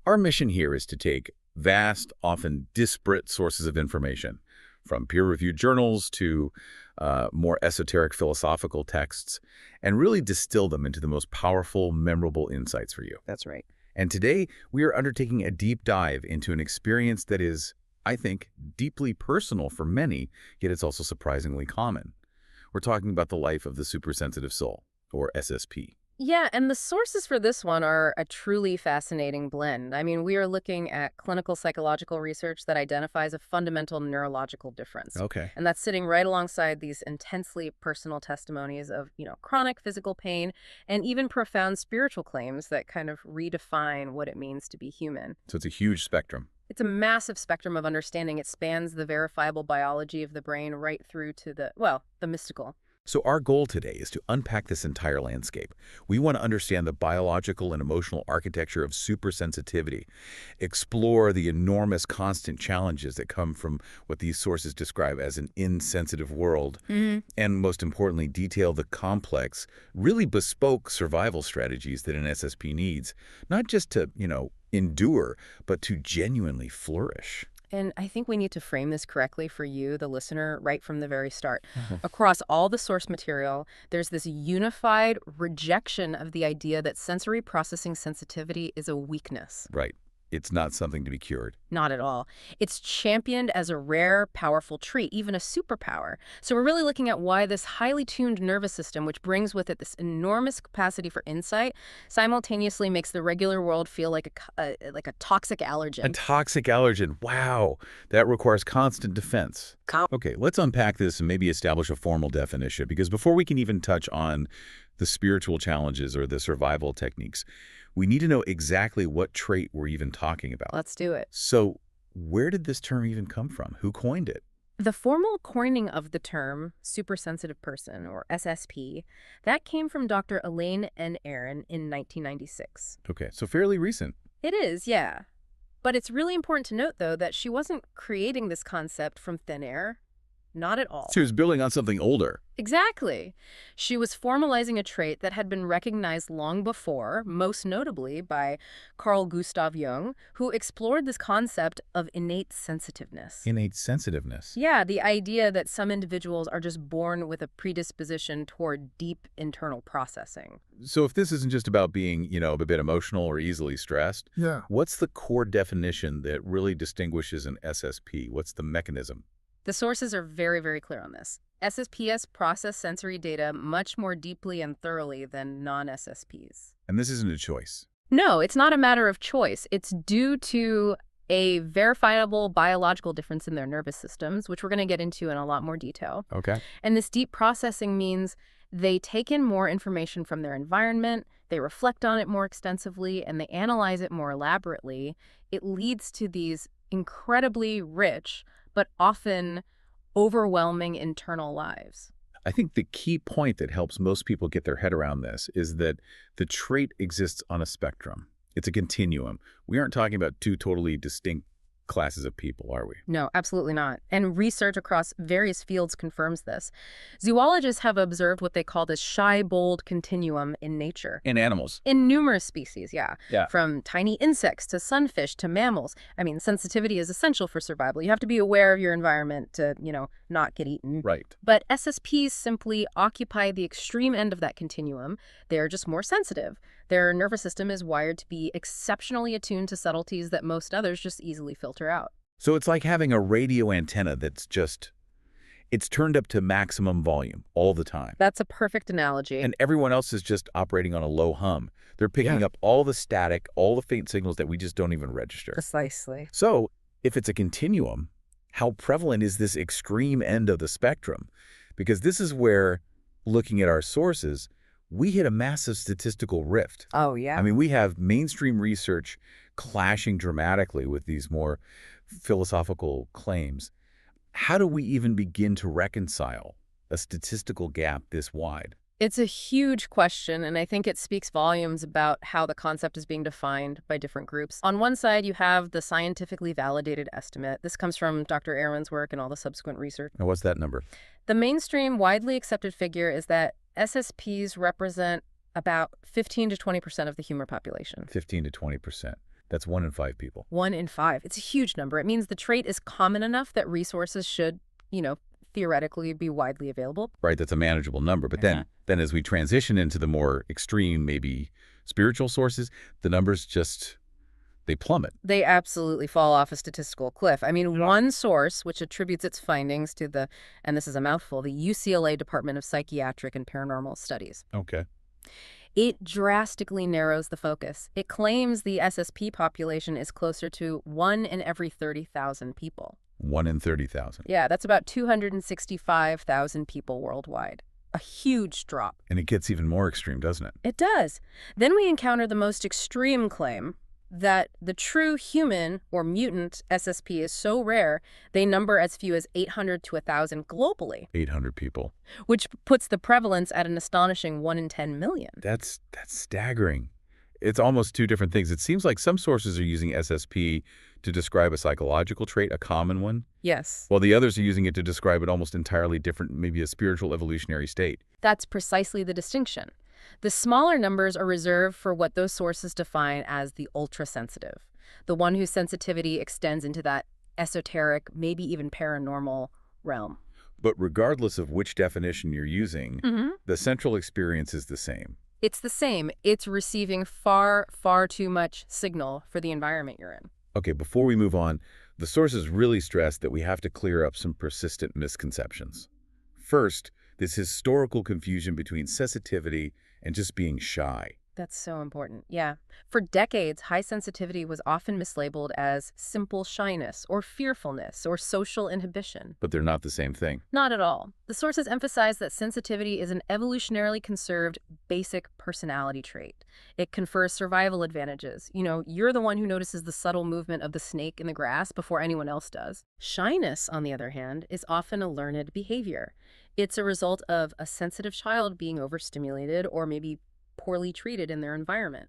Our mission here is to take vast, often disparate sources of information, from peer-reviewed journals to more esoteric philosophical texts, and really distill them into the most powerful, memorable insights for you. That's right. And today, we are undertaking a deep dive into an experience that is, I think, deeply personal for many, yet it's also surprisingly common. We're talking about the life of the supersensitive soul, or SSP. Yeah, and the sources for this one are a truly fascinating blend. I mean, we are looking at clinical psychological research that identifies a fundamental neurological difference. Okay. And that's sitting right alongside these intensely personal testimonies of, chronic physical pain and even profound spiritual claims that kind of redefine what it means to be human. So it's a huge spectrum. It's a massive spectrum of understanding. It spans the verifiable biology of the brain right through to the mystical. So our goal today is to unpack this entire landscape. We want to understand the biological and emotional architecture of supersensitivity, explore the enormous constant challenges that come from what these sources describe as an insensitive world, and most importantly, detail the complex, really bespoke survival strategies that an SSP needs, not just to, endure, but to genuinely flourish. And I think we need to frame this correctly for you, the listener, right from the very start. Across all the source material, there's this unified rejection of the idea that sensory processing sensitivity is a weakness. Right. It's not something to be cured. Not at all. It's championed as a rare, powerful trait, even a superpower. So we're really looking at why this highly tuned nervous system, which brings with it this enormous capacity for insight, simultaneously makes the regular world feel like a toxic allergen. A toxic allergen. Wow. That requires constant defense. Okay, let's unpack this and maybe establish a formal definition, because before we can even touch on the spiritual challenges or the survival techniques, we need to know exactly what trait we're even talking about. Let's do it. So where did this term even come from? Who coined it? The formal coining of the term supersensitive person, or SSP, that came from Dr. Elaine N. Aron in 1996. Okay, so fairly recent. It is, yeah. But it's really important to note, though, that she wasn't creating this concept from thin air. Not at all. She was building on something older. Exactly. She was formalizing a trait that had been recognized long before, most notably by Carl Gustav Jung, who explored this concept of innate sensitiveness. Innate sensitiveness. Yeah, the idea that some individuals are just born with a predisposition toward deep internal processing. So if this isn't just about being, a bit emotional or easily stressed, what's the core definition that really distinguishes an SSP? What's the mechanism? The sources are very, very clear on this. SSPs process sensory data much more deeply and thoroughly than non-SSPs. And this isn't a choice. No, it's not a matter of choice. It's due to a verifiable biological difference in their nervous systems, which we're going to get into in a lot more detail. Okay. And this deep processing means they take in more information from their environment, they reflect on it more extensively, and they analyze it more elaborately. It leads to these incredibly rich, but often overwhelming internal lives. I think the key point that helps most people get their head around this is that the trait exists on a spectrum. It's a continuum. We aren't talking about two totally distinct classes of people, are we? No, absolutely not. And research across various fields confirms this. Zoologists have observed what they call this shy-bold continuum in nature. In animals. In numerous species, yeah. Yeah. From tiny insects to sunfish to mammals. I mean, sensitivity is essential for survival. You have to be aware of your environment to, not get eaten. Right. But SSPs simply occupy the extreme end of that continuum. They're just more sensitive. Their nervous system is wired to be exceptionally attuned to subtleties that most others just easily filter out. So it's like having a radio antenna that's it's turned up to maximum volume all the time. That's a perfect analogy. And everyone else is just operating on a low hum. They're picking up all the static, all the faint signals that we just don't even register. Precisely. So if it's a continuum, how prevalent is this extreme end of the spectrum? Because this is where, looking at our sources, we hit a massive statistical rift. Oh, yeah. I mean, we have mainstream research clashing dramatically with these more philosophical claims. How do we even begin to reconcile a statistical gap this wide? It's a huge question, and I think it speaks volumes about how the concept is being defined by different groups. On one side, you have the scientifically validated estimate. This comes from Dr. Aron's work and all the subsequent research. And what's that number? The mainstream, widely accepted figure is that SSPs represent about 15 to 20% of the human population. 15 to 20%. That's 1 in 5 people. 1 in 5. It's a huge number. It means the trait is common enough that resources should, theoretically be widely available. Right, that's a manageable number. But then as we transition into the more extreme, maybe spiritual sources, the numbers just, they plummet. They absolutely fall off a statistical cliff. I mean, Yeah. one source, which attributes its findings to and this is a mouthful, the UCLA Department of Psychiatric and Paranormal Studies. Okay. It drastically narrows the focus. It claims the SSP population is closer to 1 in every 30,000 people. 1 in 30,000. Yeah, that's about 265,000 people worldwide. A huge drop. And it gets even more extreme, doesn't it? It does. Then we encounter the most extreme claim that the true human or mutant SSP is so rare, they number as few as 800 to 1,000 globally, 800 people. which puts the prevalence at an astonishing 1 in 10 million. That's staggering. It's almost two different things. It seems like some sources are using SSP to describe a psychological trait, a common one, Yes, while the others are using it to describe an almost entirely different, maybe a spiritual evolutionary state. that's precisely the distinction. The smaller numbers are reserved for what those sources define as the ultra-sensitive, the one whose sensitivity extends into that esoteric, maybe even paranormal realm. But regardless of which definition you're using, the central experience is the same. It's the same. It's receiving far, far too much signal for the environment you're in. Okay, before we move on, the sources really stress that we have to clear up some persistent misconceptions. First, this historical confusion between sensitivity and just being shy. That's so important. Yeah. For decades, high sensitivity was often mislabeled as simple shyness or fearfulness or social inhibition. But they're not the same thing. Not at all. The sources emphasize that sensitivity is an evolutionarily conserved basic personality trait. It confers survival advantages. You're the one who notices the subtle movement of the snake in the grass before anyone else does. Shyness, on the other hand, is often a learned behavior. It's a result of a sensitive child being overstimulated or maybe poorly treated in their environment.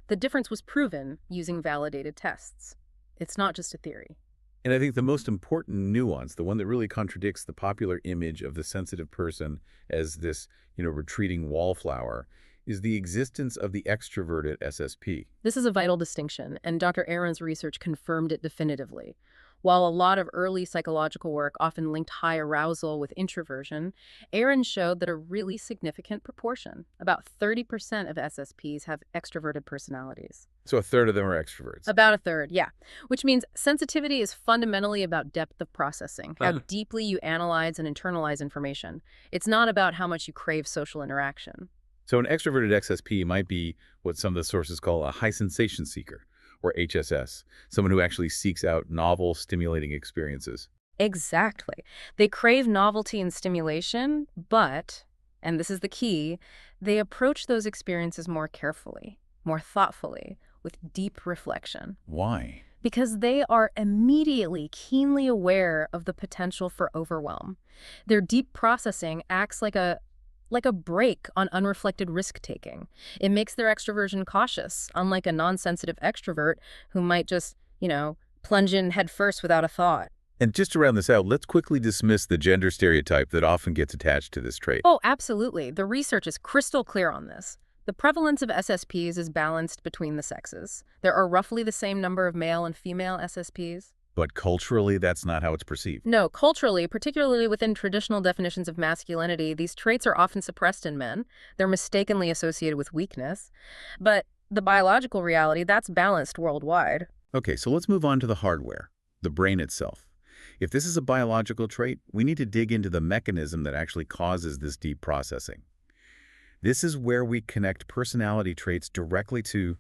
The difference was proven using validated tests. It's not just a theory. And I think the most important nuance, the one that really contradicts the popular image of the sensitive person as this, retreating wallflower, is the existence of the extroverted SSP. This is a vital distinction, and Dr. Aaron's research confirmed it definitively. While a lot of early psychological work often linked high arousal with introversion, Aaron showed that a really significant proportion, about 30% of SSPs, have extroverted personalities. So a third of them are extroverts. About a third, yeah. Which means sensitivity is fundamentally about depth of processing, how deeply you analyze and internalize information. It's not about how much you crave social interaction. So an extroverted SSP might be what some of the sources call a high sensation seeker, or HSS, someone who actually seeks out novel, stimulating experiences. Exactly. They crave novelty and stimulation, but, and this is the key, they approach those experiences more carefully, more thoughtfully, with deep reflection. Why? Because they are immediately keenly aware of the potential for overwhelm. Their deep processing acts like a brake on unreflected risk-taking. It makes their extroversion cautious, unlike a non-sensitive extrovert who might just, plunge in headfirst without a thought. And just to round this out, let's quickly dismiss the gender stereotype that often gets attached to this trait. Oh, absolutely. The research is crystal clear on this. The prevalence of SSPs is balanced between the sexes. There are roughly the same number of male and female SSPs. But culturally, that's not how it's perceived. No, culturally, particularly within traditional definitions of masculinity, these traits are often suppressed in men. They're mistakenly associated with weakness. But the biological reality, that's balanced worldwide. Okay, so let's move on to the hardware, the brain itself. If this is a biological trait, we need to dig into the mechanism that actually causes this deep processing. This is where we connect personality traits directly to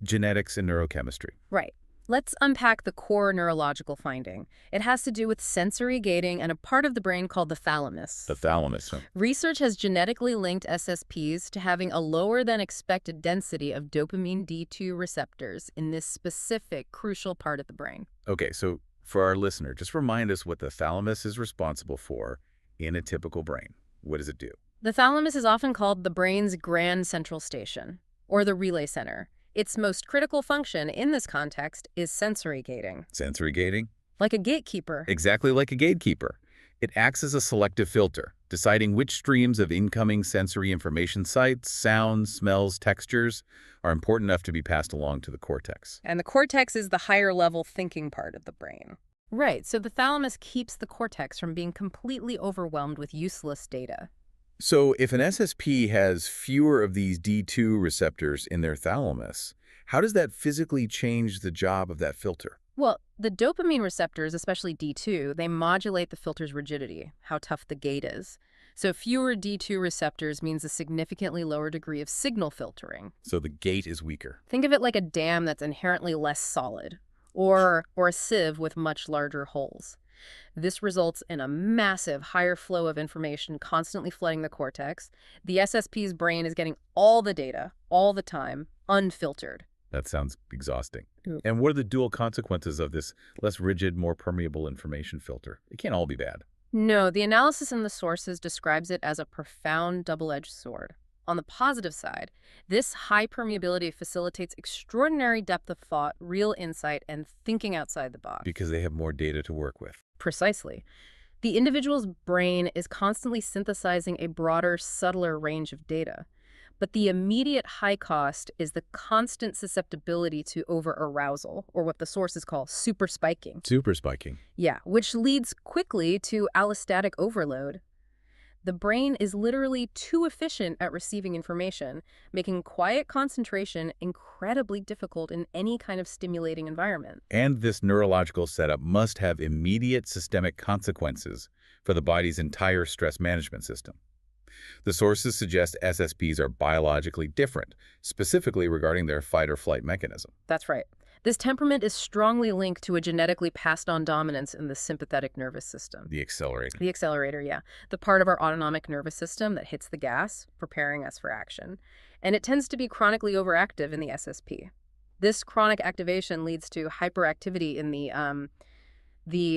genetics and neurochemistry. Right. Let's unpack the core neurological finding. It has to do with sensory gating and a part of the brain called the thalamus. The thalamus. Research has genetically linked SSPs to having a lower than expected density of dopamine D2 receptors in this specific, crucial part of the brain. Okay, so for our listener, just remind us what the thalamus is responsible for in a typical brain. What does it do? The thalamus is often called the brain's grand central station, or the relay center. Its most critical function in this context is sensory gating. Sensory gating? Like a gatekeeper. Exactly like a gatekeeper. It acts as a selective filter. deciding which streams of incoming sensory information sights, sounds, smells, textures are important enough to be passed along to the cortex. And the cortex is the higher level thinking part of the brain. Right, so the thalamus keeps the cortex from being completely overwhelmed with useless data. So if an SSP has fewer of these D2 receptors in their thalamus, how does that physically change the job of that filter? Well, the dopamine receptors, especially D2, they modulate the filter's rigidity, how tough the gate is. So fewer D2 receptors means a significantly lower degree of signal filtering. So the gate is weaker. Think of it like a dam that's inherently less solid, or a sieve with much larger holes. This results in a massive higher flow of information constantly flooding the cortex. The SSP's brain is getting all the data, all the time, unfiltered. That sounds exhausting. Mm. And what are the dual consequences of this less rigid, more permeable information filter? It can't all be bad. No, the analysis in the sources describes it as a profound double-edged sword. On the positive side, this high permeability facilitates extraordinary depth of thought, real insight, and thinking outside the box. Because they have more data to work with. Precisely. The individual's brain is constantly synthesizing a broader, subtler range of data. But the immediate high cost is the constant susceptibility to over-arousal, or what the sources call super spiking. Super spiking. Yeah, which leads quickly to allostatic overload. The brain is literally too efficient at receiving information, making quiet concentration incredibly difficult in any kind of stimulating environment. And this neurological setup must have immediate systemic consequences for the body's entire stress management system. The sources suggest SSPs are biologically different, specifically regarding their fight-or-flight mechanism. That's right. This temperament is strongly linked to a genetically passed-on dominance in the sympathetic nervous system. The accelerator. The accelerator, yeah. The part of our autonomic nervous system that hits the gas, preparing us for action. And it tends to be chronically overactive in the SSP. This chronic activation leads to hyperactivity in the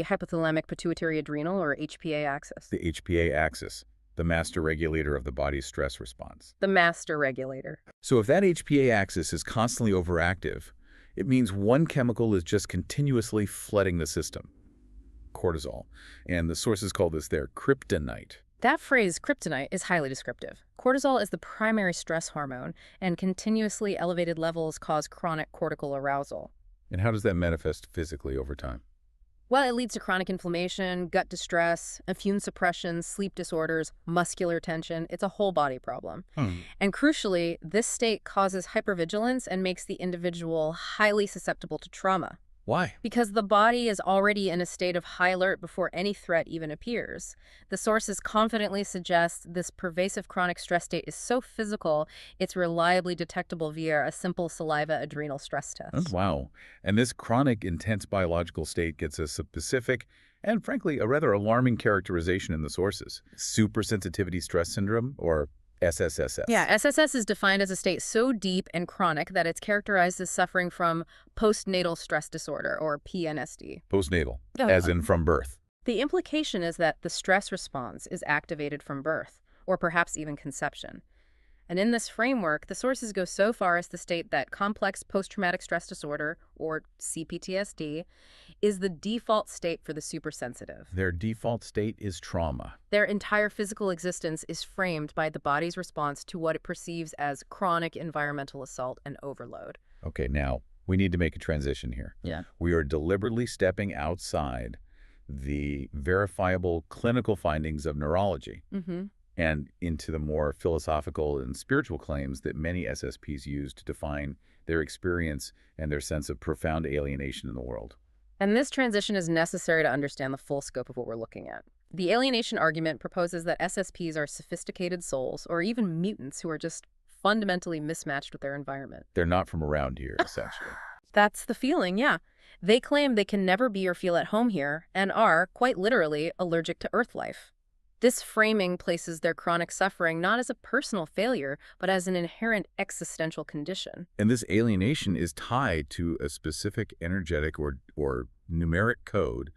hypothalamic pituitary adrenal, or HPA axis. The HPA axis, the master regulator of the body's stress response. The master regulator. So if that HPA axis is constantly overactive, it means one chemical is just continuously flooding the system, cortisol. And the sources call this their kryptonite. That phrase, kryptonite, is highly descriptive. Cortisol is the primary stress hormone, and continuously elevated levels cause chronic cortical arousal. And how does that manifest physically over time? Well, it leads to chronic inflammation, gut distress, immune suppression, sleep disorders, muscular tension. It's a whole body problem. And crucially, this state causes hypervigilance and makes the individual highly susceptible to trauma. Why? Because the body is already in a state of high alert before any threat even appears. The sources confidently suggest this pervasive chronic stress state is so physical, it's reliably detectable via a simple saliva adrenal stress test. Oh, wow. And this chronic, intense biological state gets a specific and, frankly, a rather alarming characterization in the sources. Supersensitivity stress syndrome, or SSSS. Yeah, SSS is defined as a state so deep and chronic that it's characterized as suffering from postnatal stress disorder, or PNSD. Postnatal, as in from birth. The implication is that the stress response is activated from birth, or perhaps even conception. And in this framework, the sources go so far as to state that complex post-traumatic stress disorder, or CPTSD, is the default state for the supersensitive. Their default state is trauma. Their entire physical existence is framed by the body's response to what it perceives as chronic environmental assault and overload. Okay, now, we need to make a transition here. Yeah. We are deliberately stepping outside the verifiable clinical findings of neurology and into the more philosophical and spiritual claims that many SSPs use to define their experience and their sense of profound alienation in the world. And this transition is necessary to understand the full scope of what we're looking at. The alienation argument proposes that SSPs are sophisticated souls, or even mutants who are just fundamentally mismatched with their environment. They're not from around here, essentially. That's the feeling, yeah. They claim they can never be or feel at home here, and are, quite literally, allergic to Earth life. This framing places their chronic suffering not as a personal failure, but as an inherent existential condition. And this alienation is tied to a specific energetic or numeric code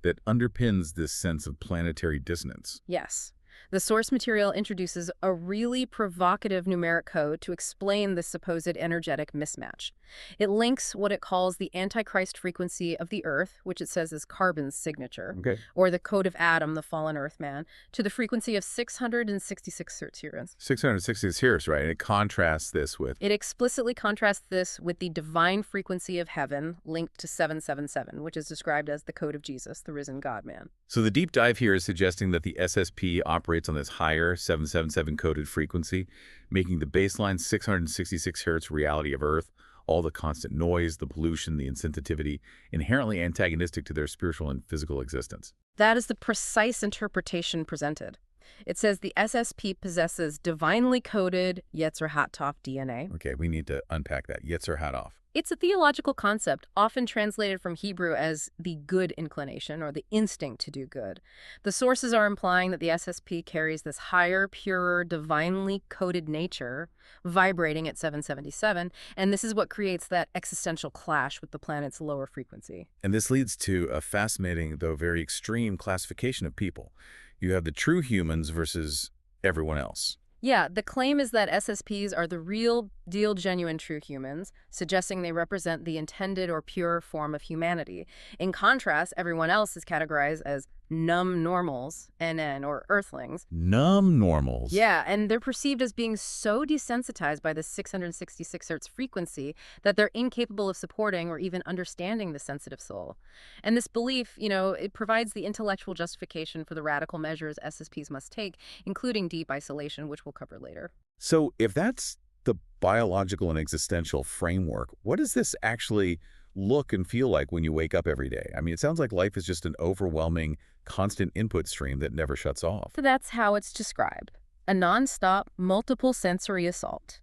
that underpins this sense of planetary dissonance. Yes. The source material introduces a really provocative numeric code to explain this supposed energetic mismatch. It links what it calls the Antichrist frequency of the Earth, which it says is carbon's signature, Okay. or the code of Adam, the fallen Earth man, to the frequency of 666 Hertz. 666 Hz, right? And it contrasts this with. It explicitly contrasts this with the divine frequency of heaven linked to 777, which is described as the code of Jesus, the risen God-man. So the deep dive here is suggesting that the SSP operates on this higher 777 coded frequency, making the baseline 666 Hz reality of Earth, all the constant noise, the pollution, the insensitivity, inherently antagonistic to their spiritual and physical existence. That is the precise interpretation presented. It says the SSP possesses divinely coded Yetzer Hatov DNA. Okay, we need to unpack that. Yetzer Hatov. It's a theological concept, often translated from Hebrew as the good inclination or the instinct to do good. The sources are implying that the SSP carries this higher, purer, divinely coded nature vibrating at 777, and this is what creates that existential clash with the planet's lower frequency. And this leads to a fascinating, though very extreme, classification of people. You have the true humans versus everyone else. Yeah, the claim is that SSPs are the real deal genuine true humans, suggesting they represent the intended or pure form of humanity. In contrast, everyone else is categorized as numb normals, NN, or earthlings. Numb normals. Yeah, and they're perceived as being so desensitized by the 666 Hz frequency that they're incapable of supporting or even understanding the sensitive soul. And this belief, it provides the intellectual justification for the radical measures SSPs must take, including deep isolation, which we'll cover later. So if that's the biological and existential framework, what does this actually look and feel like when you wake up every day? I mean, it sounds like life is just an overwhelming, constant input stream that never shuts off. So that's how it's described. A nonstop, multiple sensory assault.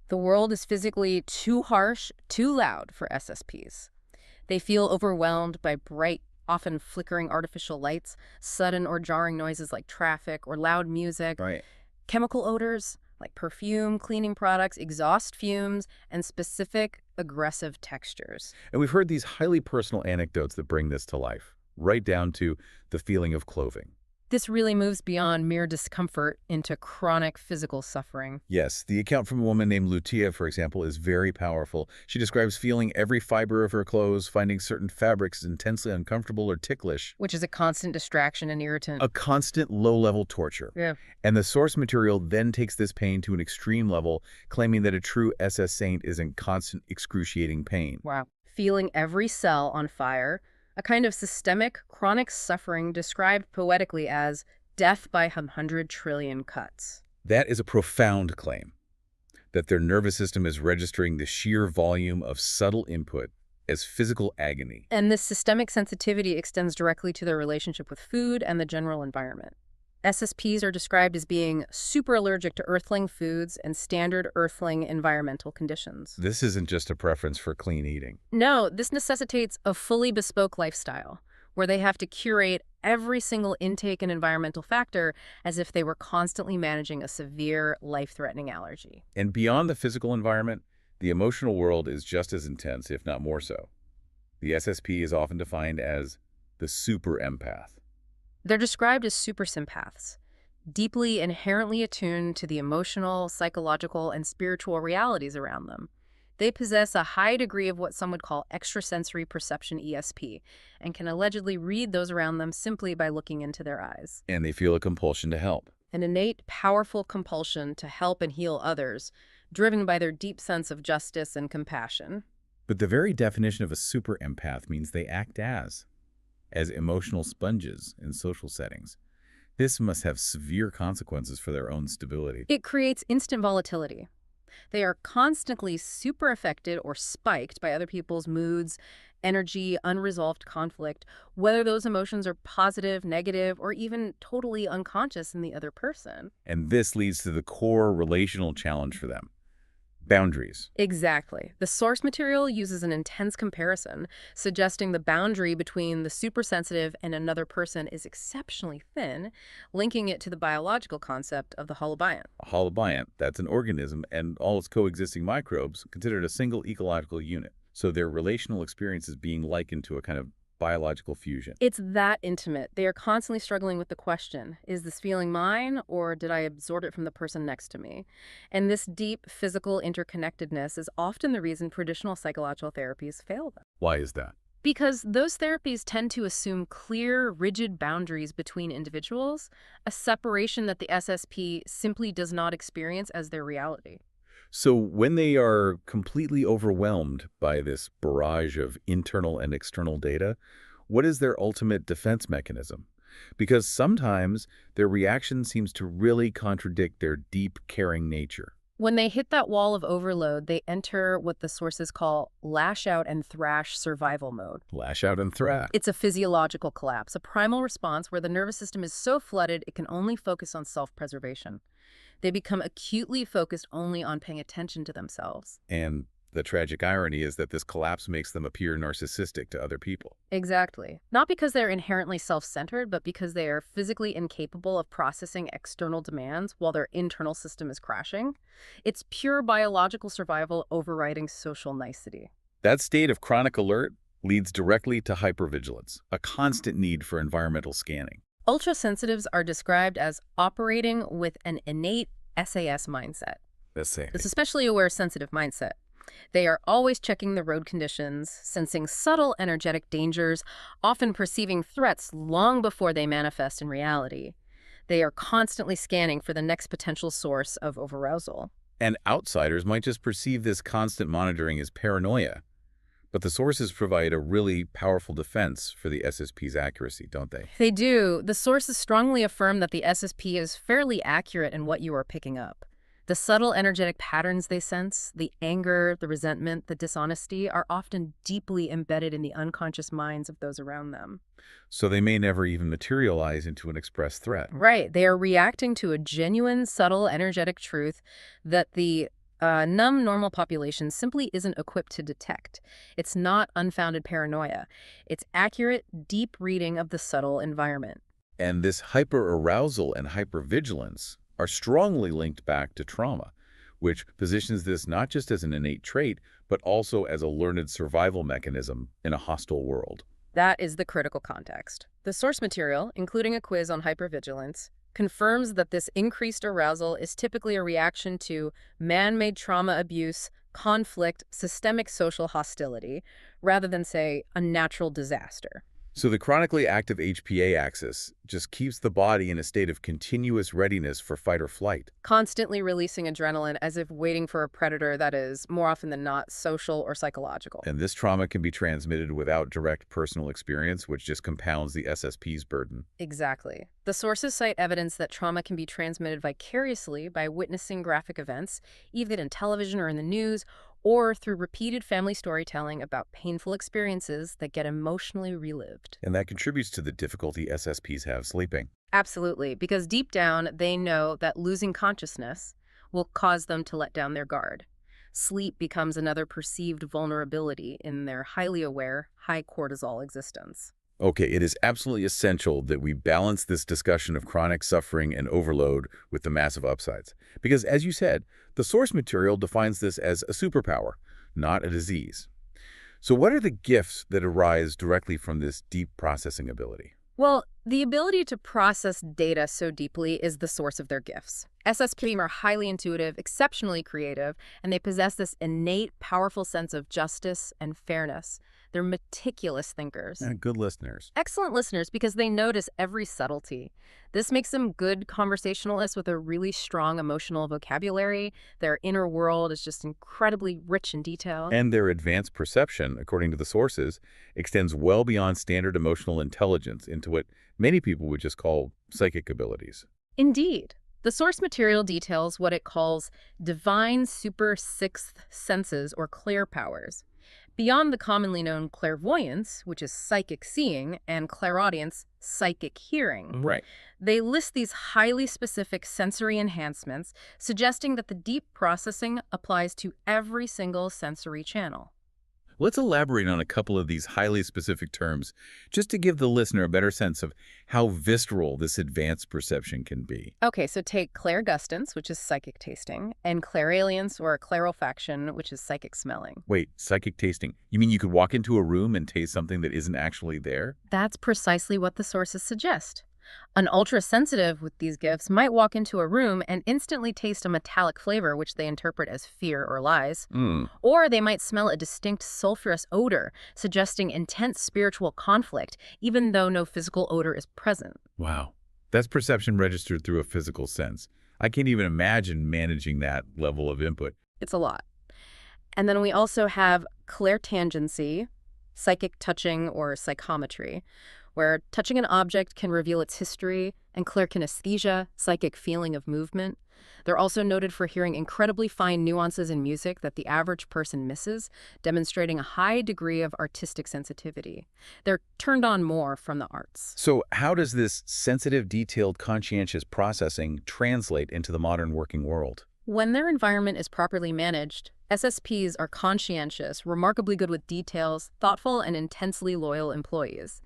The world is physically too harsh, too loud for SSPs. They feel overwhelmed by bright, often flickering artificial lights, sudden or jarring noises like traffic or loud music, Right. chemical odors like perfume, cleaning products, exhaust fumes, and specific aggressive textures. And we've heard these highly personal anecdotes that bring this to life, right down to the feeling of clothing. This really moves beyond mere discomfort into chronic physical suffering. Yes, the account from a woman named Lutia, for example, is very powerful. She describes feeling every fiber of her clothes, finding certain fabrics intensely uncomfortable or ticklish. Which is a constant distraction and irritant. A constant low-level torture. Yeah. And the source material then takes this pain to an extreme level, claiming that a true SS saint is in constant excruciating pain. Wow. Feeling every cell on fire, a kind of systemic, chronic suffering described poetically as death by 100 trillion cuts. That is a profound claim, that their nervous system is registering the sheer volume of subtle input as physical agony. And this systemic sensitivity extends directly to their relationship with food and the general environment. SSPs are described as being super allergic to earthling foods and standard earthling environmental conditions. This isn't just a preference for clean eating. No, this necessitates a fully bespoke lifestyle, where they have to curate every single intake and environmental factor as if they were constantly managing a severe, life-threatening allergy. And beyond the physical environment, the emotional world is just as intense, if not more so. The SSP is often defined as the super empath. They're described as supersympaths, deeply inherently attuned to the emotional, psychological, and spiritual realities around them. They possess a high degree of what some would call extrasensory perception ESP, and can allegedly read those around them simply by looking into their eyes. And they feel a compulsion to help. An innate, powerful compulsion to help and heal others, driven by their deep sense of justice and compassion. But the very definition of a super empath means they act as emotional sponges in social settings. This must have severe consequences for their own stability. It creates instant volatility. They are constantly super affected or spiked by other people's moods, energy, unresolved conflict, whether those emotions are positive, negative, or even totally unconscious in the other person. And this leads to the core relational challenge for them: boundaries. Exactly. The source material uses an intense comparison, suggesting the boundary between the supersensitive and another person is exceptionally thin, linking it to the biological concept of the holobiont. A holobiont, that's an organism and all its coexisting microbes considered a single ecological unit. So their relational experience is being likened to a kind of biological fusion. It's that intimate. They are constantly struggling with the question, is this feeling mine or did I absorb it from the person next to me? And this deep physical interconnectedness is often the reason traditional psychological therapies fail them. Why is that? Because those therapies tend to assume clear, rigid boundaries between individuals, a separation that the SSP simply does not experience as their reality. So when they are completely overwhelmed by this barrage of internal and external data, what is their ultimate defense mechanism? Because sometimes their reaction seems to really contradict their deep, caring nature. When they hit that wall of overload, they enter what the sources call lash out and thrash survival mode. Lash out and thrash. It's a physiological collapse, a primal response where the nervous system is so flooded it can only focus on self-preservation. They become acutely focused only on paying attention to themselves. And the tragic irony is that this collapse makes them appear narcissistic to other people. Exactly. Not because they're inherently self-centered, but because they are physically incapable of processing external demands while their internal system is crashing. It's pure biological survival overriding social nicety. That state of chronic alert leads directly to hypervigilance, a constant need for environmental scanning. Ultrasensitives are described as operating with an innate SAS mindset. Let's say. This especially aware sensitive mindset. They are always checking the road conditions, sensing subtle energetic dangers, often perceiving threats long before they manifest in reality. They are constantly scanning for the next potential source of overarousal. And outsiders might just perceive this constant monitoring as paranoia. But the sources provide a really powerful defense for the SSP's accuracy, don't they? They do. The sources strongly affirm that the SSP is fairly accurate in what you are picking up. The subtle energetic patterns they sense, the anger, the resentment, the dishonesty, are often deeply embedded in the unconscious minds of those around them. So they may never even materialize into an expressed threat. Right. They are reacting to a genuine, subtle, energetic truth that the numb normal population simply isn't equipped to detect. It's not unfounded paranoia. It's accurate, deep reading of the subtle environment. And this hyperarousal and hypervigilance are strongly linked back to trauma, which positions this not just as an innate trait, but also as a learned survival mechanism in a hostile world. That is the critical context. The source material, including a quiz on hypervigilance, confirms that this increased arousal is typically a reaction to man-made trauma abuse, conflict, systemic social hostility, rather than, say, a natural disaster. So the chronically active HPA axis just keeps the body in a state of continuous readiness for fight or flight. Constantly releasing adrenaline as if waiting for a predator that is, more often than not, social or psychological. And this trauma can be transmitted without direct personal experience, which just compounds the SSP's burden. Exactly. The sources cite evidence that trauma can be transmitted vicariously by witnessing graphic events, either in television or in the news, or through repeated family storytelling about painful experiences that get emotionally relived. And that contributes to the difficulty SSPs have sleeping. Absolutely, because deep down, they know that losing consciousness will cause them to let down their guard. Sleep becomes another perceived vulnerability in their highly aware, high cortisol existence. Okay, it is absolutely essential that we balance this discussion of chronic suffering and overload with the massive upsides. Because, as you said, the source material defines this as a superpower, not a disease. So what are the gifts that arise directly from this deep processing ability? Well, the ability to process data so deeply is the source of their gifts. SSP are highly intuitive, exceptionally creative, and they possess this innate, powerful sense of justice and fairness. They're meticulous thinkers. And good listeners. Excellent listeners because they notice every subtlety. This makes them good conversationalists with a really strong emotional vocabulary. Their inner world is just incredibly rich in detail. And their advanced perception, according to the sources, extends well beyond standard emotional intelligence into what many people would just call psychic abilities. Indeed. The source material details what it calls divine super sixth senses or clair powers. Beyond the commonly known clairvoyance, which is psychic seeing, and clairaudience, psychic hearing. Right. They list these highly specific sensory enhancements, suggesting that the deep processing applies to every single sensory channel. Let's elaborate on a couple of these highly specific terms, just to give the listener a better sense of how visceral this advanced perception can be. Okay, so take clairgustance, which is psychic tasting, and clairalience or clarifaction, which is psychic smelling. Wait, psychic tasting. You mean you could walk into a room and taste something that isn't actually there? That's precisely what the sources suggest. An ultra-sensitive with these gifts might walk into a room and instantly taste a metallic flavor which they interpret as fear or lies. Hmm. Or they might smell a distinct sulfurous odor, suggesting intense spiritual conflict, even though no physical odor is present. Wow. That's perception registered through a physical sense. I can't even imagine managing that level of input. It's a lot. And then we also have clairtangency, psychic touching or psychometry, where touching an object can reveal its history, and clairkinesthesia, psychic feeling of movement. They're also noted for hearing incredibly fine nuances in music that the average person misses, demonstrating a high degree of artistic sensitivity. They're turned on more from the arts. So how does this sensitive, detailed, conscientious processing translate into the modern working world? When their environment is properly managed, SSPs are conscientious, remarkably good with details, thoughtful, and intensely loyal employees.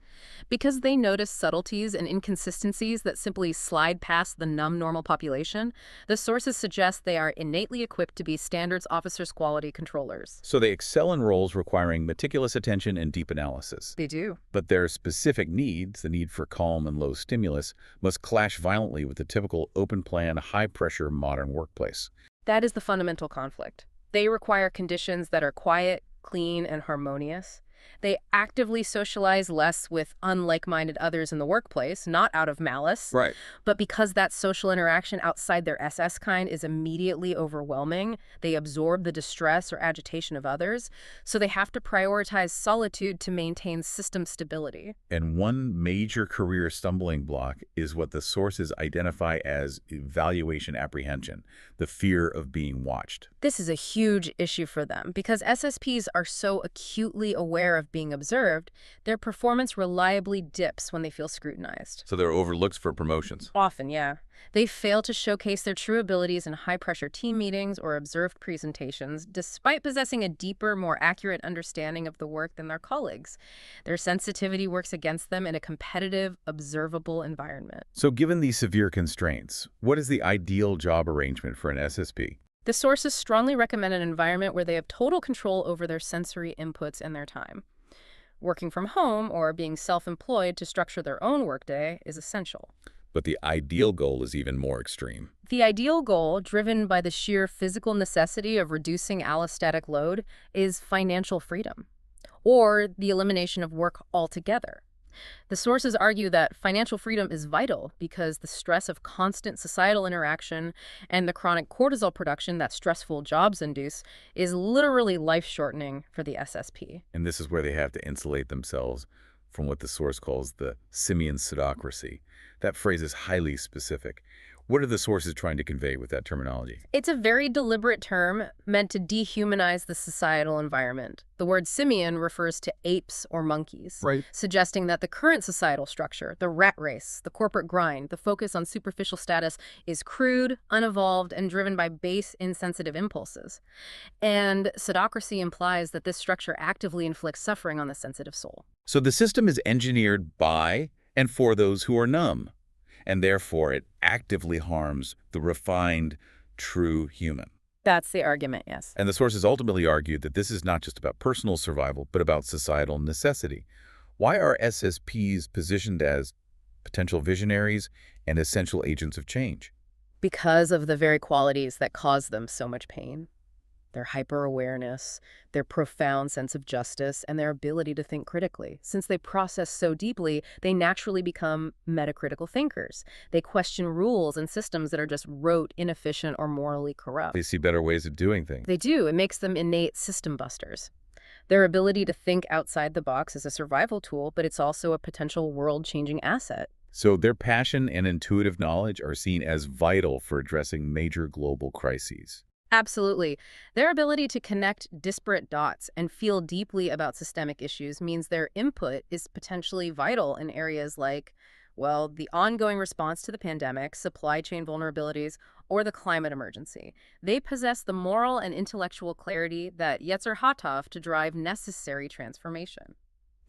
Because they notice subtleties and inconsistencies that simply slide past the numb normal population, the sources suggest they are innately equipped to be standards officers quality controllers. So they excel in roles requiring meticulous attention and deep analysis. They do. But their specific needs, the need for calm and low stimulus, must clash violently with the typical open-plan, high-pressure modern workplace. That is the fundamental conflict. They require conditions that are quiet, clean, and harmonious. They actively socialize less with unlike-minded others in the workplace, not out of malice, Right. but because that social interaction outside their SS kind is immediately overwhelming. They absorb the distress or agitation of others, so they have to prioritize solitude to maintain system stability. And one major career stumbling block is what the sources identify as evaluation apprehension, the fear of being watched. This is a huge issue for them because SSPs are so acutely aware of being observed, their performance reliably dips when they feel scrutinized. So they're overlooked for promotions. Often, yeah. They fail to showcase their true abilities in high-pressure team meetings or observed presentations, despite possessing a deeper, more accurate understanding of the work than their colleagues. Their sensitivity works against them in a competitive, observable environment. So given these severe constraints, what is the ideal job arrangement for an SSP? The sources strongly recommend an environment where they have total control over their sensory inputs and their time. Working from home or being self-employed to structure their own workday is essential. But the ideal goal is even more extreme. The ideal goal, driven by the sheer physical necessity of reducing allostatic load, is financial freedom, or the elimination of work altogether. The sources argue that financial freedom is vital because the stress of constant societal interaction and the chronic cortisol production that stressful jobs induce is literally life-shortening for the SSP. And this is where they have to insulate themselves from what the source calls the simian pseudocracy. That phrase is highly specific. What are the sources trying to convey with that terminology? It's a very deliberate term meant to dehumanize the societal environment. The word simian refers to apes or monkeys, Right. suggesting that the current societal structure, the rat race, the corporate grind, the focus on superficial status, is crude, unevolved, and driven by base, insensitive impulses. And pseudocracy implies that this structure actively inflicts suffering on the sensitive soul. So the system is engineered by and for those who are numb, and therefore it actively harms the refined, true human. That's the argument, yes. And the sources ultimately argued that this is not just about personal survival, but about societal necessity. Why are SSPs positioned as potential visionaries and essential agents of change? Because of the very qualities that cause them so much pain. Their hyper-awareness, their profound sense of justice, and their ability to think critically. Since they process so deeply, they naturally become metacritical thinkers. They question rules and systems that are just rote, inefficient, or morally corrupt. They see better ways of doing things. They do. It makes them innate system busters. Their ability to think outside the box is a survival tool, but it's also a potential world-changing asset. So their passion and intuitive knowledge are seen as vital for addressing major global crises. Absolutely. Their ability to connect disparate dots and feel deeply about systemic issues means their input is potentially vital in areas like Well, the ongoing response to the pandemic, supply chain vulnerabilities, or the climate emergency. They possess the moral and intellectual clarity that Yetzer Hatov to drive necessary transformation.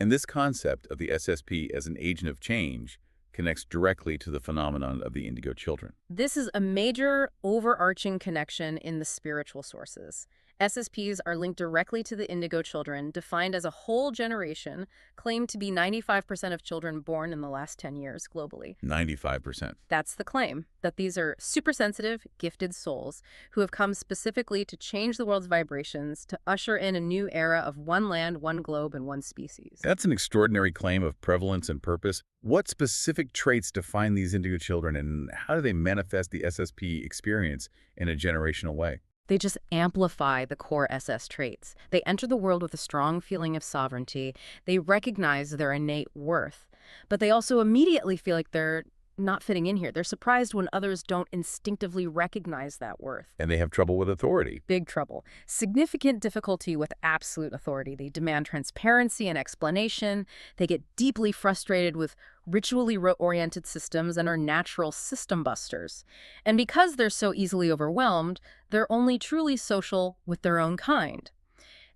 And this concept of the SSP as an agent of change connects directly to the phenomenon of the indigo children. This is a major overarching connection in the spiritual sources. SSPs are linked directly to the indigo children, defined as a whole generation, claimed to be 95% of children born in the last 10 years globally. 95%. That's the claim, that these are supersensitive, gifted souls who have come specifically to change the world's vibrations, to usher in a new era of one land, one globe, and one species. That's an extraordinary claim of prevalence and purpose. What specific traits define these indigo children, and how do they manifest the SSP experience in a generational way? They just amplify the core SS traits. They enter the world with a strong feeling of sovereignty. They recognize their innate worth, but they also immediately feel like they're not fitting in here. They're surprised when others don't instinctively recognize that worth. And they have trouble with authority. Big trouble. Significant difficulty with absolute authority. They demand transparency and explanation. They get deeply frustrated with ritually oriented systems and are natural system busters. And because they're so easily overwhelmed, they're only truly social with their own kind.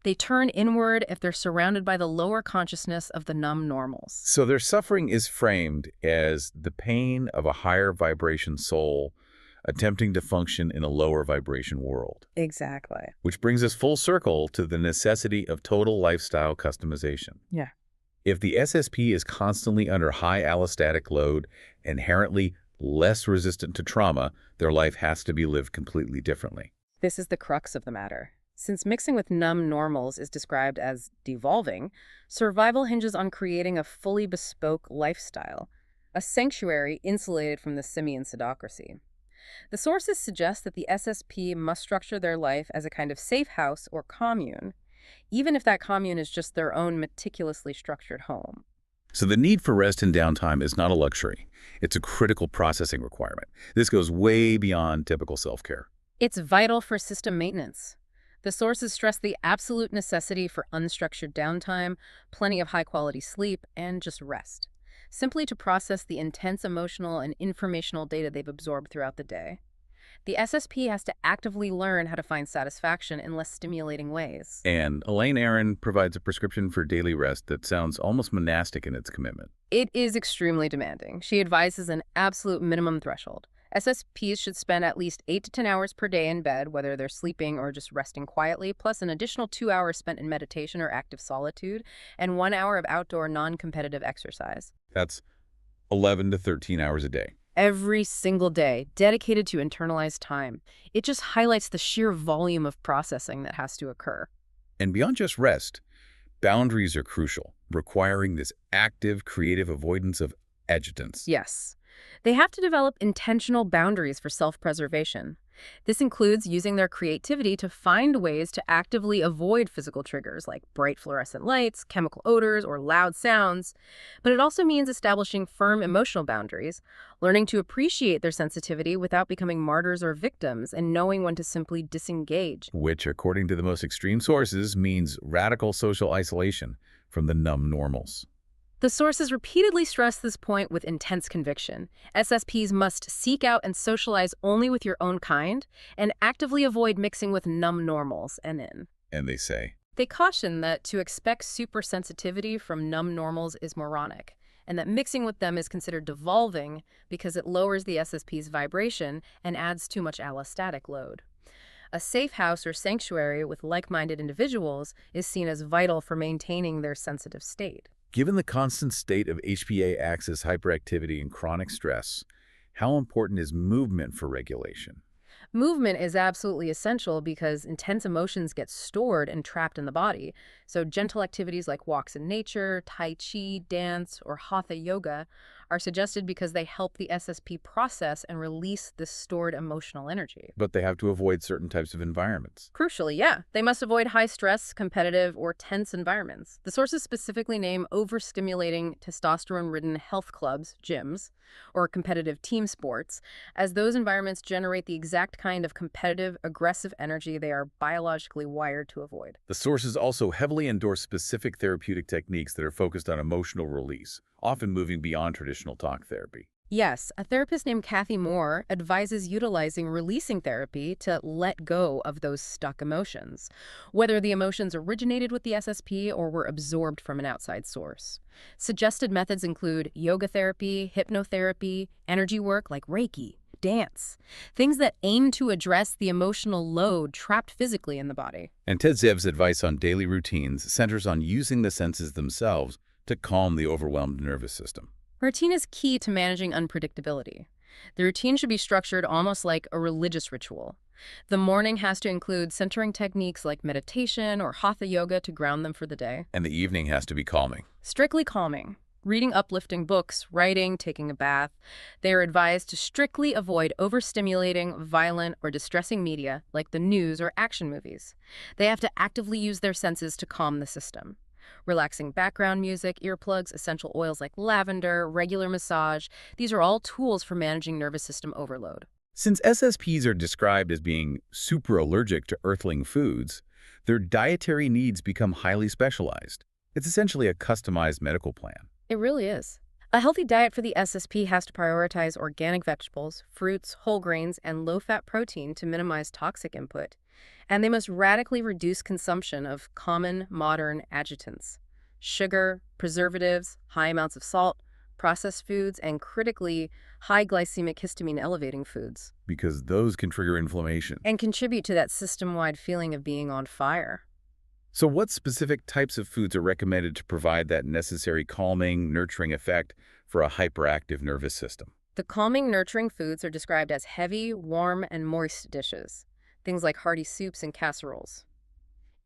They turn inward if they're surrounded by the lower consciousness of the numb normals. So their suffering is framed as the pain of a higher vibration soul attempting to function in a lower vibration world. Exactly. Which brings us full circle to the necessity of total lifestyle customization. Yeah. If the SSP is constantly under high allostatic load, inherently less resistant to trauma, their life has to be lived completely differently. This is the crux of the matter. Since mixing with numb normals is described as devolving, survival hinges on creating a fully bespoke lifestyle, a sanctuary insulated from the simian pseudocracy. The sources suggest that the SSP must structure their life as a kind of safe house or commune, even if that commune is just their own meticulously structured home. So the need for rest and downtime is not a luxury. It's a critical processing requirement. This goes way beyond typical self-care. It's vital for system maintenance. The sources stress the absolute necessity for unstructured downtime, plenty of high-quality sleep, and just rest, simply to process the intense emotional and informational data they've absorbed throughout the day. The SSP has to actively learn how to find satisfaction in less stimulating ways. And Elaine Aron provides a prescription for daily rest that sounds almost monastic in its commitment. It is extremely demanding. She advises an absolute minimum threshold. SSPs should spend at least 8 to 10 hours per day in bed, whether they're sleeping or just resting quietly, plus an additional 2 hours spent in meditation or active solitude, and 1 hour of outdoor non-competitive exercise. That's 11 to 13 hours a day. Every single day, dedicated to internalized time. It just highlights the sheer volume of processing that has to occur. And beyond just rest, boundaries are crucial, requiring this active, creative avoidance of adjutants. Yes. They have to develop intentional boundaries for self-preservation. This includes using their creativity to find ways to actively avoid physical triggers like bright fluorescent lights, chemical odors, or loud sounds. But it also means establishing firm emotional boundaries, learning to appreciate their sensitivity without becoming martyrs or victims, and knowing when to simply disengage. Which, according to the most extreme sources, means radical social isolation from the numb normals. The sources repeatedly stress this point with intense conviction. SSPs must seek out and socialize only with your own kind and actively avoid mixing with numb normals, NN. And they say, They caution that to expect supersensitivity from numb normals is moronic, and that mixing with them is considered devolving because it lowers the SSP's vibration and adds too much allostatic load. A safe house or sanctuary with like-minded individuals is seen as vital for maintaining their sensitive state. given the constant state of HPA-axis hyperactivity and chronic stress, how important is movement for regulation? Movement is absolutely essential because intense emotions get stored and trapped in the body. So gentle activities like walks in nature, Tai Chi, dance, or Hatha yoga are suggested because they help the SSP process and release this stored emotional energy. But they have to avoid certain types of environments. Crucially, yeah, they must avoid high-stress, competitive, or tense environments. The sources specifically name overstimulating, testosterone-ridden health clubs, gyms, or competitive team sports, as those environments generate the exact kind of competitive, aggressive energy they are biologically wired to avoid. The sources also heavily endorse specific therapeutic techniques that are focused on emotional release, often moving beyond traditional talk therapy. Yes, a therapist named Kathy Moore advises utilizing releasing therapy to let go of those stuck emotions, whether the emotions originated with the SSP or were absorbed from an outside source. Suggested methods include yoga therapy, hypnotherapy, energy work like Reiki, dance, things that aim to address the emotional load trapped physically in the body. And Ted Zev's advice on daily routines centers on using the senses themselves to calm the overwhelmed nervous system. Routine is key to managing unpredictability. The routine should be structured almost like a religious ritual. The morning has to include centering techniques like meditation or hatha yoga to ground them for the day. And the evening has to be calming. Strictly calming. Reading uplifting books, writing, taking a bath. They are advised to strictly avoid overstimulating, violent, or distressing media like the news or action movies. They have to actively use their senses to calm the system. Relaxing background music, earplugs, essential oils like lavender, regular massage, these are all tools for managing nervous system overload. Since SSPs are described as being super allergic to earthling foods, their dietary needs become highly specialized. It's essentially a customized medical plan. It really is. A healthy diet for the SSP has to prioritize organic vegetables, fruits, whole grains, and low-fat protein to minimize toxic input. And they must radically reduce consumption of common, modern adjuvants, sugar, preservatives, high amounts of salt, processed foods, and critically, high glycemic histamine elevating foods, Because those can trigger inflammation. and contribute to that system-wide feeling of being on fire. So what specific types of foods are recommended to provide that necessary calming, nurturing effect for a hyperactive nervous system? The calming, nurturing foods are described as heavy, warm, and moist dishes, things like hearty soups and casseroles.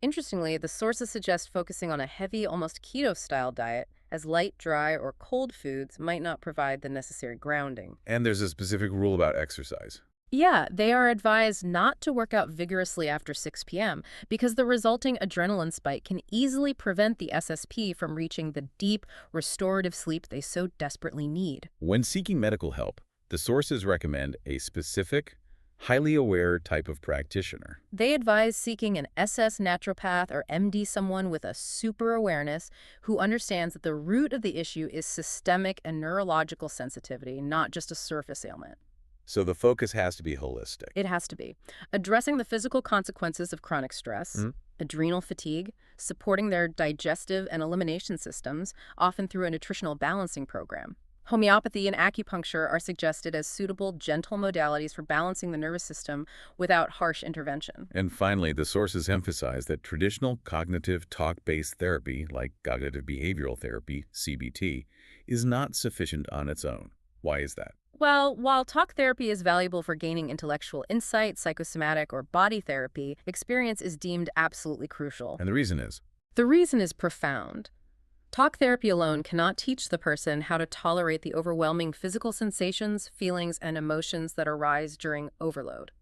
Interestingly, the sources suggest focusing on a heavy, almost keto-style diet, as light, dry, or cold foods might not provide the necessary grounding. And there's a specific rule about exercise. Yeah, they are advised not to work out vigorously after 6 p.m. because the resulting adrenaline spike can easily prevent the SSP from reaching the deep, restorative sleep they so desperately need. When seeking medical help, the sources recommend a specific, highly aware type of practitioner. They advise seeking an SS naturopath or MD, someone with a super awareness who understands that the root of the issue is systemic and neurological sensitivity, not just a surface ailment. So the focus has to be holistic. It has to be. Addressing the physical consequences of chronic stress, adrenal fatigue, supporting their digestive and elimination systems, often through a nutritional balancing program. Homeopathy and acupuncture are suggested as suitable, gentle modalities for balancing the nervous system without harsh intervention. And finally, the sources emphasize that traditional cognitive talk-based therapy, like cognitive behavioral therapy, CBT, is not sufficient on its own. Why is that? Well, while talk therapy is valuable for gaining intellectual insight, psychosomatic, or body therapy, experience is deemed absolutely crucial. And the reason is, The reason is profound. Talk therapy alone cannot teach the person how to tolerate the overwhelming physical sensations, feelings, and emotions that arise during overload.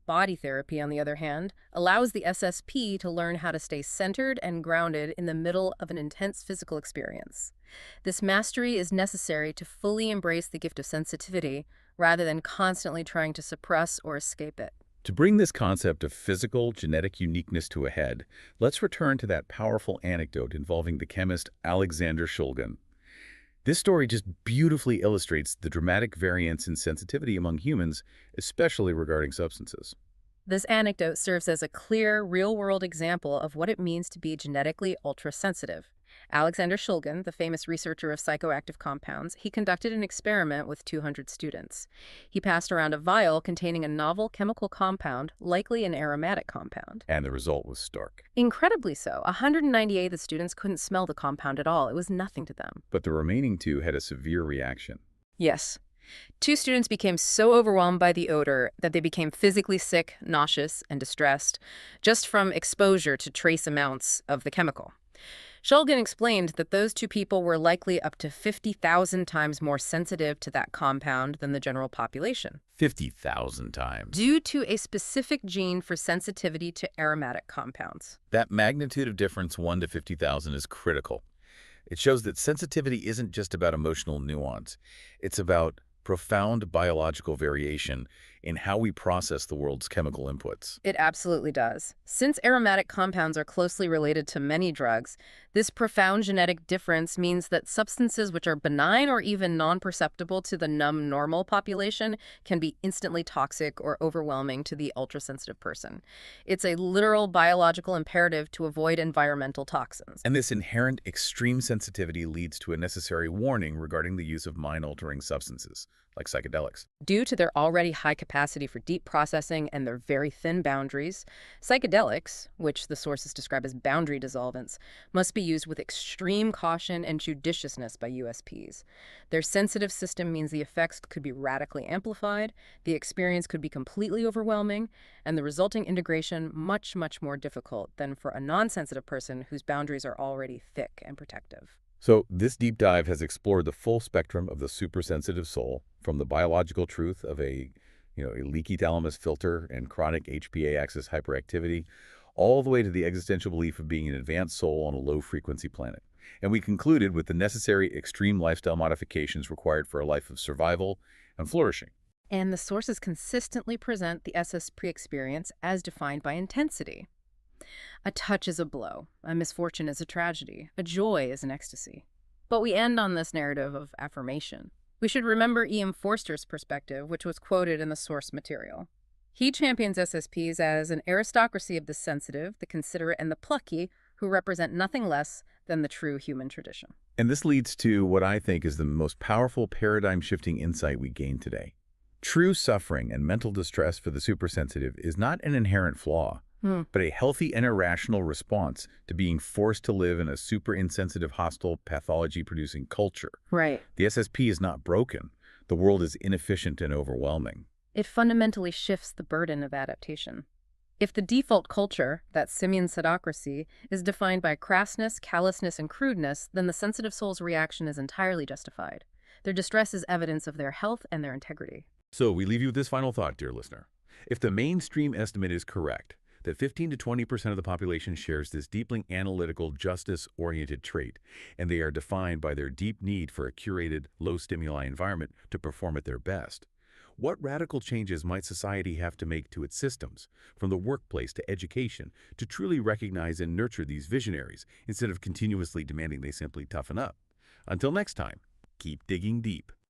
Body therapy, on the other hand, allows the SSP to learn how to stay centered and grounded in the middle of an intense physical experience. This mastery is necessary to fully embrace the gift of sensitivity rather than constantly trying to suppress or escape it. to bring this concept of physical genetic uniqueness to a head, let's return to that powerful anecdote involving the chemist Alexander Shulgin. This story just beautifully illustrates the dramatic variance in sensitivity among humans, especially regarding substances. This anecdote serves as a clear, real-world example of what it means to be genetically ultra-sensitive. Alexander Shulgin, the famous researcher of psychoactive compounds, he conducted an experiment with 200 students. He passed around a vial containing a novel chemical compound, likely an aromatic compound. And the result was stark. Incredibly so. 198 of the students couldn't smell the compound at all. It was nothing to them. But the remaining two had a severe reaction. Yes. 2 students became so overwhelmed by the odor that they became physically sick, nauseous, and distressed, just from exposure to trace amounts of the chemical. Shulgin explained that those 2 people were likely up to 50,000 times more sensitive to that compound than the general population, 50,000 times. due to a specific gene for sensitivity to aromatic compounds. That magnitude of difference, 1 to 50,000, is critical. It shows that sensitivity isn't just about emotional nuance. It's about profound biological variation in how we process the world's chemical inputs. It absolutely does. Since aromatic compounds are closely related to many drugs, this profound genetic difference means that substances which are benign or even non-perceptible to the numb normal population can be instantly toxic or overwhelming to the ultrasensitive person. It's a literal biological imperative to avoid environmental toxins. And this inherent extreme sensitivity leads to a necessary warning regarding the use of mind-altering substances, like psychedelics. Due to their already high capacity for deep processing and their very thin boundaries, psychedelics, which the sources describe as boundary dissolvents, must be used with extreme caution and judiciousness by USPs. Their sensitive system means the effects could be radically amplified, the experience could be completely overwhelming, and the resulting integration much, much more difficult than for a non-sensitive person whose boundaries are already thick and protective. So this deep dive has explored the full spectrum of the supersensitive soul, from the biological truth of a leaky thalamus filter and chronic HPA axis hyperactivity, all the way to the existential belief of being an advanced soul on a low-frequency planet. And we concluded with the necessary extreme lifestyle modifications required for a life of survival and flourishing. And the sources consistently present the SSP experience as defined by intensity. A touch is a blow, a misfortune is a tragedy, a joy is an ecstasy. But we end on this narrative of affirmation. We should remember E.M. Forster's perspective, which was quoted in the source material. He champions SSPs as an aristocracy of the sensitive, the considerate, and the plucky, who represent nothing less than the true human tradition. And this leads to what I think is the most powerful paradigm-shifting insight we gained today. True suffering and mental distress for the supersensitive is not an inherent flaw, but a healthy and irrational response to being forced to live in a super-insensitive, hostile, pathology-producing culture. Right. The SSP is not broken. The world is inefficient and overwhelming. It fundamentally shifts the burden of adaptation. If the default culture, that simian sedocracy, is defined by crassness, callousness, and crudeness, then the sensitive soul's reaction is entirely justified. Their distress is evidence of their health and their integrity. So we leave you with this final thought, dear listener. If the mainstream estimate is correct, that 15 to 20% of the population shares this deeply analytical, justice-oriented trait, and they are defined by their deep need for a curated, low-stimuli environment to perform at their best. What radical changes might society have to make to its systems, from the workplace to education, to truly recognize and nurture these visionaries, instead of continuously demanding they simply toughen up? Until next time, keep digging deep.